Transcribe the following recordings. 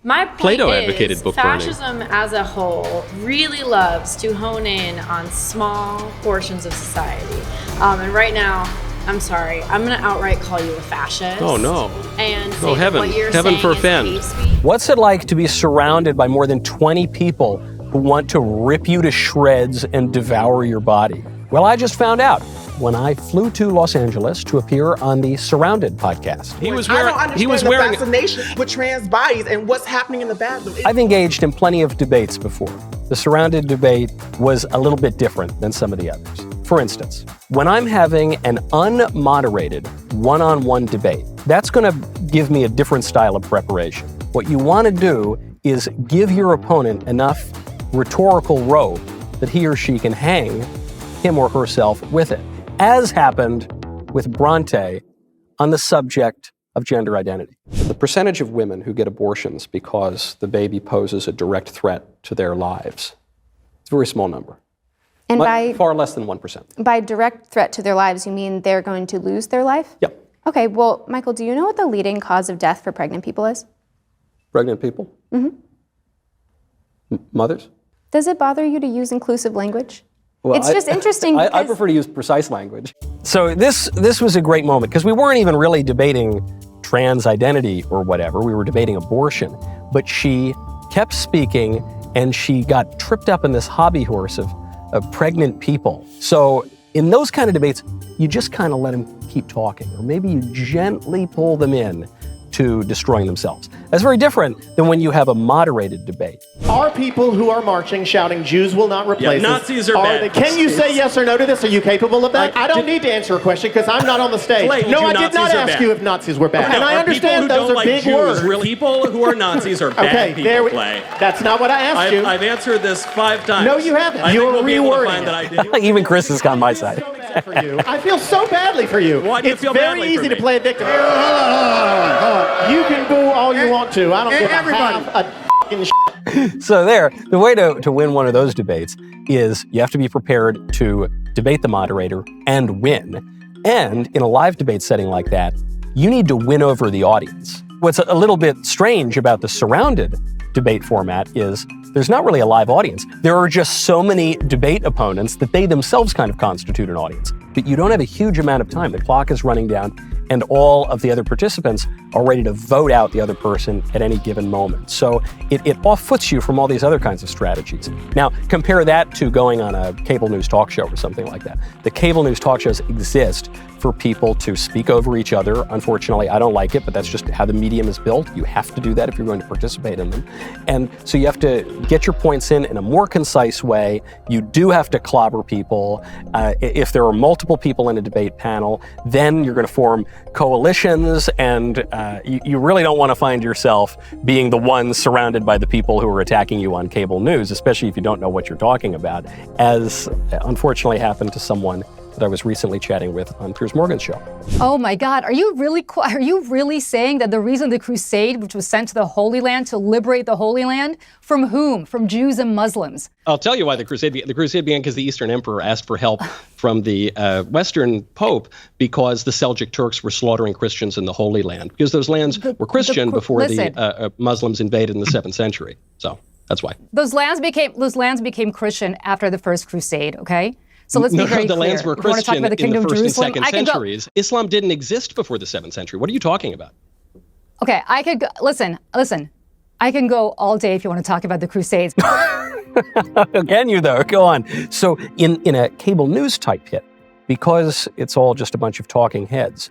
My point Plato is, advocated book burning. fascism as a whole really loves to hone in on small portions of society. And right now, I'm sorry, I'm going to outright call you a fascist. Oh, no. And say Oh, heaven. what you're Heaven saying forfend. is hate speech. What's it like to be surrounded by more than 20 people who want to rip you to shreds and devour your body? Well, I just found out when I flew to Los Angeles to appear on the Surrounded podcast. I don't understand the fascination with trans bodies and what's happening in the bathroom. I've engaged in plenty of debates before. The Surrounded debate was a little bit different than some of the others. For instance, when I'm having an unmoderated one-on-one debate, that's going to give me a different style of preparation. What you want to do is give your opponent enough rhetorical rope that he or she can hang him or herself with it, as happened with Bronte on the subject of gender identity. The percentage of women who get abortions because the baby poses a direct threat to their lives, it's a very small number. And far less than 1%. By direct threat to their lives, you mean they're going to lose their life? Yep. Okay, well, Michael, do you know what the leading cause of death for pregnant people is? Pregnant people? Mm-hmm. Mothers? Does it bother you to use inclusive language? Well, it's just interesting. I prefer to use precise language. So this was a great moment because we weren't even really debating trans identity or whatever. We were debating abortion. But she kept speaking and she got tripped up in this hobby horse of pregnant people. So in those kind of debates, you just kind of let them keep talking, or maybe you gently pull them in to destroying themselves. That's very different than when you have a moderated debate. Are people who are marching shouting Jews will not replace us? Nazis are bad. Can you say yes or no to this? Are you capable of that? I don't need to answer a question because I'm not on the stage. No, I did not ask you if Nazis were bad. And I understand those are big words. People who are Nazis are bad people, Clay. That's not what I asked you. I've answered this 5 times. No, you haven't. You're rewording it. Even Chris has got my side. I feel so badly for you. Why do you feel badly for me? It's very easy to play a victim. Hold on. You can boo all you want to. I don't give a f***ing shit. So the way to win one of those debates is you have to be prepared to debate the moderator and win. And in a live debate setting like that, you need to win over the audience. What's a little bit strange about the Surrounded debate format is there's not really a live audience. There are just so many debate opponents that they themselves kind of constitute an audience. But you don't have a huge amount of time. The clock is running down, and all of the other participants are ready to vote out the other person at any given moment. So it off-foots you from all these other kinds of strategies. Now, compare that to going on a cable news talk show or something like that. The cable news talk shows exist for people to speak over each other. Unfortunately, I don't like it, but that's just how the medium is built. You have to do that if you're going to participate in them. And so you have to get your points in a more concise way. You do have to clobber people. If there are multiple people in a debate panel, then you're going to form coalitions, and you really don't want to find yourself being the one surrounded by the people who are attacking you on cable news, especially if you don't know what you're talking about, as unfortunately happened to someone that I was recently chatting with on Piers Morgan's show. Oh my God, are you really saying that the reason the crusade, which was sent to the Holy Land to liberate the Holy Land, from whom? From Jews and Muslims? I'll tell you why the crusade began because the Eastern Emperor asked for help from the Western Pope because the Seljuk Turks were slaughtering Christians in the Holy Land, because those lands were Christian before the Muslims invaded in the 7th century. So that's why. Those lands became Christian after the First Crusade, okay? So let's be very clear. The lands were Christian in the 1st and 2nd centuries. Go, Islam didn't exist before the 7th century. What are you talking about? Okay, I could go, listen. I can go all day if you want to talk about the Crusades. Can you though? Go on. So in a cable news type hit, because it's all just a bunch of talking heads,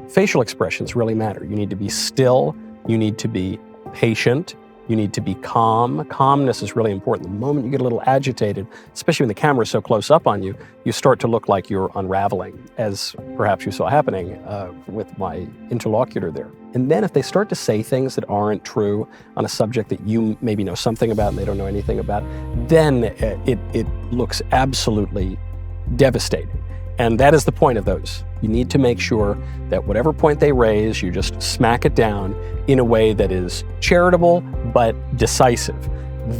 facial expressions really matter. You need to be still. You need to be patient. You need to be calm. Calmness is really important. The moment you get a little agitated, especially when the camera is so close up on you, you start to look like you're unraveling, as perhaps you saw happening with my interlocutor there. And then if they start to say things that aren't true on a subject that you maybe know something about and they don't know anything about, then it looks absolutely devastating. And that is the point of those. You need to make sure that whatever point they raise, you just smack it down in a way that is charitable but decisive.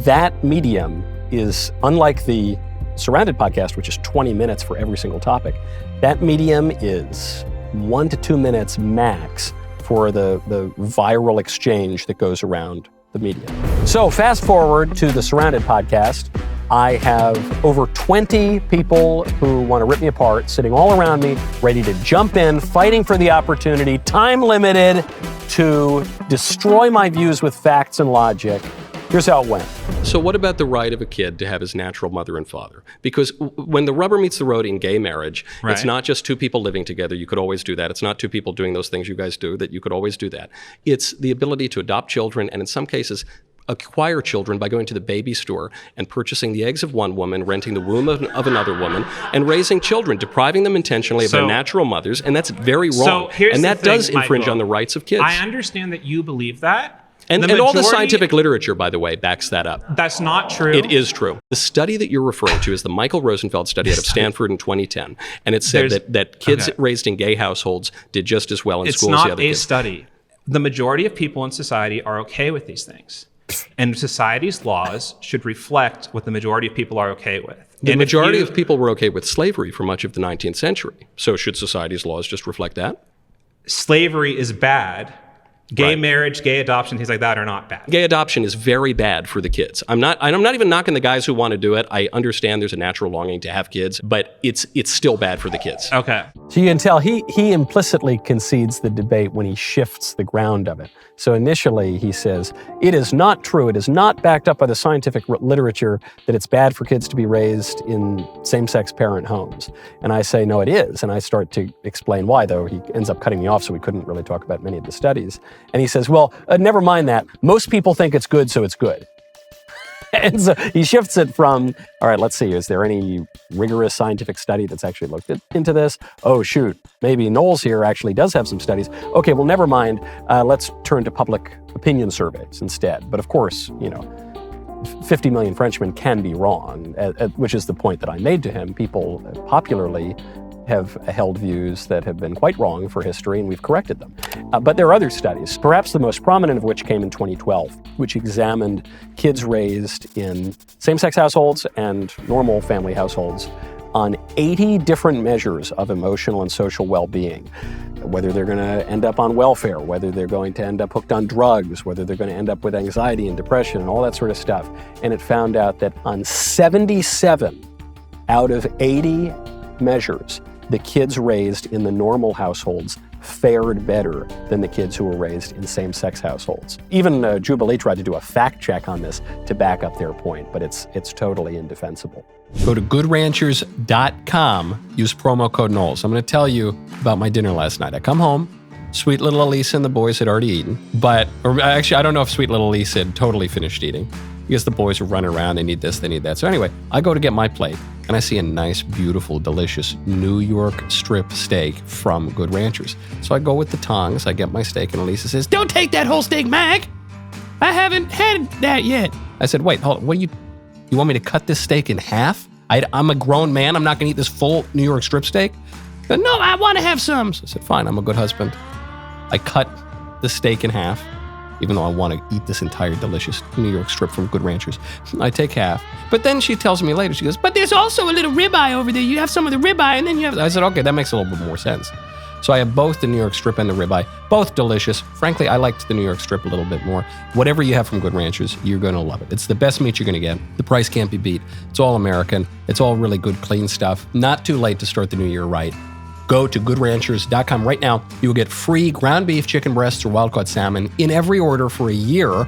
That medium is unlike the Surrounded podcast, which is 20 minutes for every single topic. That medium is 1 to 2 minutes max for the viral exchange that goes around the media. So fast forward to the Surrounded podcast. I have over 20 people who want to rip me apart, sitting all around me, ready to jump in, fighting for the opportunity, time limited, to destroy my views with facts and logic. Here's how it went. So what about the right of a kid to have his natural mother and father? Because when the rubber meets the road in gay marriage, it's not just two people living together. You could always do that. It's not two people doing those things you guys do, that you could always do that. It's the ability to adopt children, and in some cases, acquire children by going to the baby store and purchasing the eggs of one woman, renting the womb of another woman, and raising children, depriving them intentionally of their natural mothers, and that's very wrong. And that does infringe on the rights of kids. I understand that you believe that. And all the scientific literature, by the way, backs that up. That's not true. It is true. The study that you're referring to is the Michael Rosenfeld study out of Stanford in 2010. And it said that kids raised in gay households did just as well in school as the other kids. It's not a study. The majority of people in society are okay with these things. And society's laws should reflect what the majority of people are okay with. The majority of people were okay with slavery for much of the 19th century. So should society's laws just reflect that? Slavery is bad. Gay marriage, gay adoption, things like that are not bad. Gay adoption is very bad for the kids. I'm not even knocking the guys who want to do it. I understand there's a natural longing to have kids, but it's still bad for the kids. Okay. So you can tell he implicitly concedes the debate when he shifts the ground of it. So initially he says, it is not true, it is not backed up by the scientific literature that it's bad for kids to be raised in same-sex parent homes. And I say, no, it is. And I start to explain why, though he ends up cutting me off, so we couldn't really talk about many of the studies. And he says, well, never mind that. Most people think it's good, so it's good. And so he shifts it from, all right, let's see, is there any rigorous scientific study that's actually looked into this? Oh, shoot, maybe Knowles here actually does have some studies. Okay, well, never mind. Let's turn to public opinion surveys instead. But of course, 50 million Frenchmen can be wrong, which is the point that I made to him. People popularly have held views that have been quite wrong for history, and we've corrected them. But there are other studies, perhaps the most prominent of which came in 2012, which examined kids raised in same-sex households and normal family households on 80 different measures of emotional and social well-being. Whether they're going to end up on welfare, whether they're going to end up hooked on drugs, whether they're going to end up with anxiety and depression and all that sort of stuff. And it found out that on 77 out of 80 measures, the kids raised in the normal households fared better than the kids who were raised in same-sex households. Even Jubilee tried to do a fact check on this to back up their point, but it's totally indefensible. Go to goodranchers.com, use promo code Knowles. I'm going to tell you about my dinner last night. I come home, sweet little Elisa and the boys had already eaten, or actually, I don't know if sweet little Elisa had totally finished eating, because the boys were running around, they need this, they need that. So anyway, I go to get my plate, and I see a nice, beautiful, delicious New York strip steak from Good Ranchers. So I go with the tongs, I get my steak, and Elisa says, "Don't take that whole steak, Mac! I haven't had that yet." I said, "Wait, hold on, what do you want me to cut this steak in half? I'm a grown man, I'm not gonna eat this full New York strip steak?" She said, "No, I wanna have some." So I said, "Fine, I'm a good husband." I cut the steak in half, even though I want to eat this entire delicious New York strip from Good Ranchers. I take half. But then she tells me later, she goes, "But there's also a little ribeye over there. You have some of the ribeye, and then you have..." I said, "Okay, that makes a little bit more sense." So I have both the New York strip and the ribeye, both delicious. Frankly, I liked the New York strip a little bit more. Whatever you have from Good Ranchers, you're going to love it. It's the best meat you're going to get. The price can't be beat. It's all American. It's all really good, clean stuff. Not too late to start the new year right. Go to goodranchers.com right now. You will get free ground beef, chicken breasts, or wild-caught salmon in every order for a year,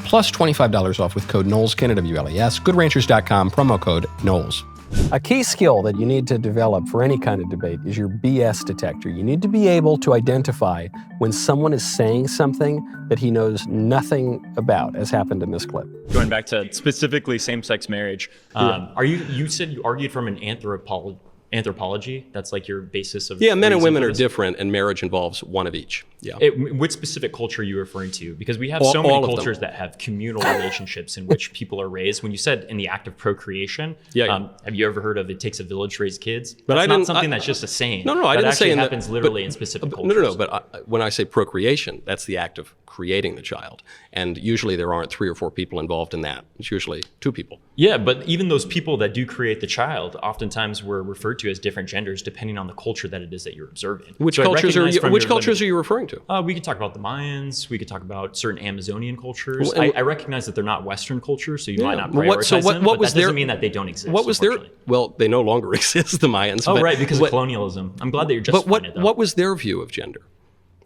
plus $25 off with code Knowles, K-N-W-L-E-S. Goodranchers.com, promo code Knowles. A key skill that you need to develop for any kind of debate is your BS detector. You need to be able to identify when someone is saying something that he knows nothing about, as happened in this clip. Going back to specifically same-sex marriage, you said you argued from an anthropology, that's like your basis of... Yeah, men and women are different, and marriage involves one of each. Yeah. What specific culture are you referring to? Because we have so many cultures that have communal relationships in which people are raised. When you said in the act of procreation, have you ever heard of "it takes a village to raise kids"? That's not something that's just a saying. No, I didn't say that happens literally in specific cultures. No, but when I say procreation, that's the act of creating the child. And usually there aren't 3 or 4 people involved in that. It's usually 2 people. Yeah, but even those people that do create the child, oftentimes were referred to as different genders depending on the culture that it is that you're observing. Which cultures are you referring to? We could talk about the Mayans. We could talk about certain Amazonian cultures. I recognize that they're not Western cultures, so you might not prioritize them, but that doesn't mean that they don't exist. What was their? Well, they no longer exist, the Mayans. Oh, right, because of colonialism. I'm glad that you're justifying it, though. What was their view of gender?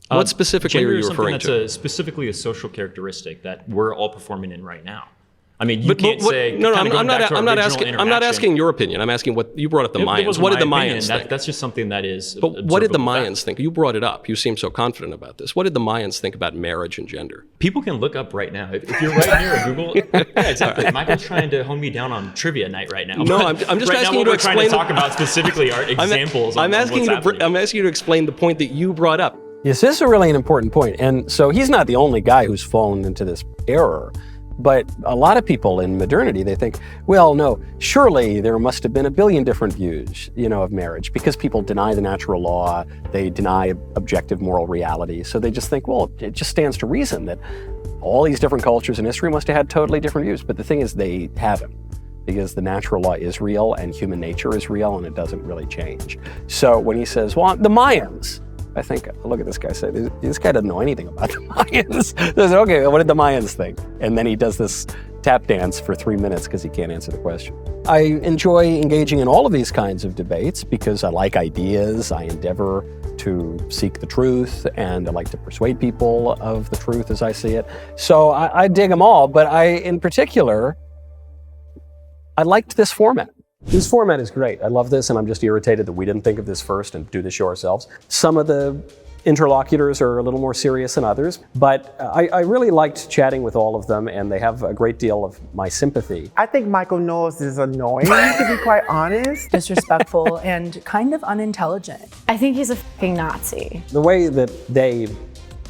What specifically are you referring to? That's specifically a social characteristic that we're all performing in right now. I mean, you can't say. No, I'm not asking your opinion. I'm asking what you brought up. The Mayans. What did the Mayans think? That's just something that is. But what did the Mayans think? You brought it up. You seem so confident about this. What did the Mayans think about marriage and gender? People can look up right now. If you're right near Google, yeah, exactly. Right. Michael's trying to hone me down on trivia night right now. No, I'm just right asking now, you to explain. We're trying to talk about specifically our examples. I'm asking you to explain the point that you brought up. Yes, this is really an important point. And so he's not the only guy who's fallen into this error. But a lot of people in modernity, they think, well, no, surely there must have been a billion different views, of marriage, because people deny the natural law, they deny objective moral reality. So they just think, well, it just stands to reason that all these different cultures in history must have had totally different views. But the thing is, they haven't, because the natural law is real and human nature is real and it doesn't really change. So when he says, well, the Mayans, I think, look at this guy say, this guy doesn't know anything about the Mayans. Says, okay, what did the Mayans think? And then he does this tap dance for 3 minutes because he can't answer the question. I enjoy engaging in all of these kinds of debates because I like ideas. I endeavor to seek the truth, and I like to persuade people of the truth as I see it. So I dig them all, but in particular, I liked this format. This format is great. I love this, and I'm just irritated that we didn't think of this first and do the show ourselves. Some of the interlocutors are a little more serious than others, but I really liked chatting with all of them, and they have a great deal of my sympathy. I think Michael Knowles is annoying, to be quite honest. Disrespectful and kind of unintelligent. I think he's a fucking Nazi. The way that they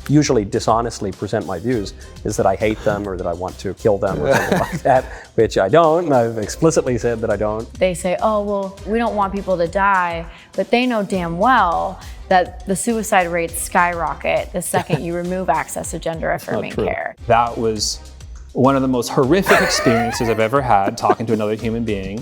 usually dishonestly present my views is that I hate them or that I want to kill them or something like that, which I don't, and I've explicitly said that I don't. They say, oh, well, we don't want people to die, but they know damn well that the suicide rates skyrocket the second you remove access to gender-affirming care. That was one of the most horrific experiences I've ever had talking to another human being.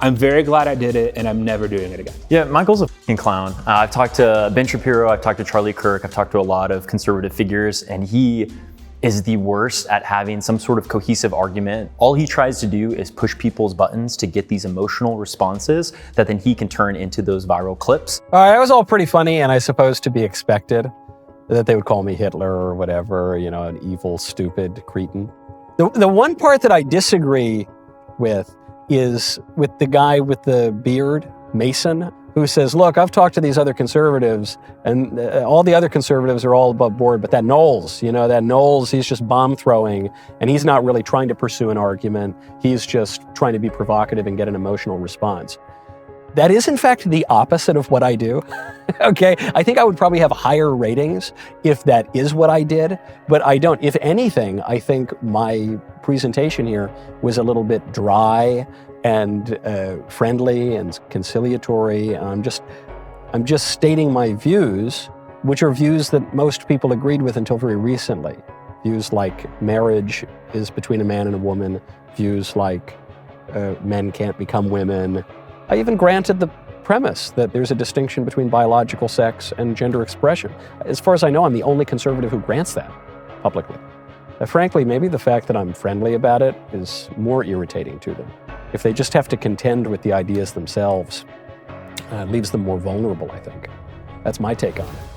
I'm very glad I did it, and I'm never doing it again. Yeah, Michael's a fucking clown. I've talked to Ben Shapiro, I've talked to Charlie Kirk, I've talked to a lot of conservative figures, and he is the worst at having some sort of cohesive argument. All he tries to do is push people's buttons to get these emotional responses that then he can turn into those viral clips. That was all pretty funny, and I suppose to be expected that they would call me Hitler or whatever, an evil, stupid cretin. The one part that I disagree with is with the guy with the beard, Mason, who says, look, I've talked to these other conservatives, and all the other conservatives are all above board, but that Knowles, he's just bomb throwing, and he's not really trying to pursue an argument. He's just trying to be provocative and get an emotional response. That is, in fact, the opposite of what I do. Okay, I think I would probably have higher ratings if that is what I did, but I don't. If anything, I think my presentation here was a little bit dry and friendly and conciliatory. I'm just stating my views, which are views that most people agreed with until very recently. Views like marriage is between a man and a woman. Views like men can't become women. I even granted the premise that there's a distinction between biological sex and gender expression. As far as I know, I'm the only conservative who grants that publicly. Frankly, maybe the fact that I'm friendly about it is more irritating to them. If they just have to contend with the ideas themselves, it leaves them more vulnerable, I think. That's my take on it.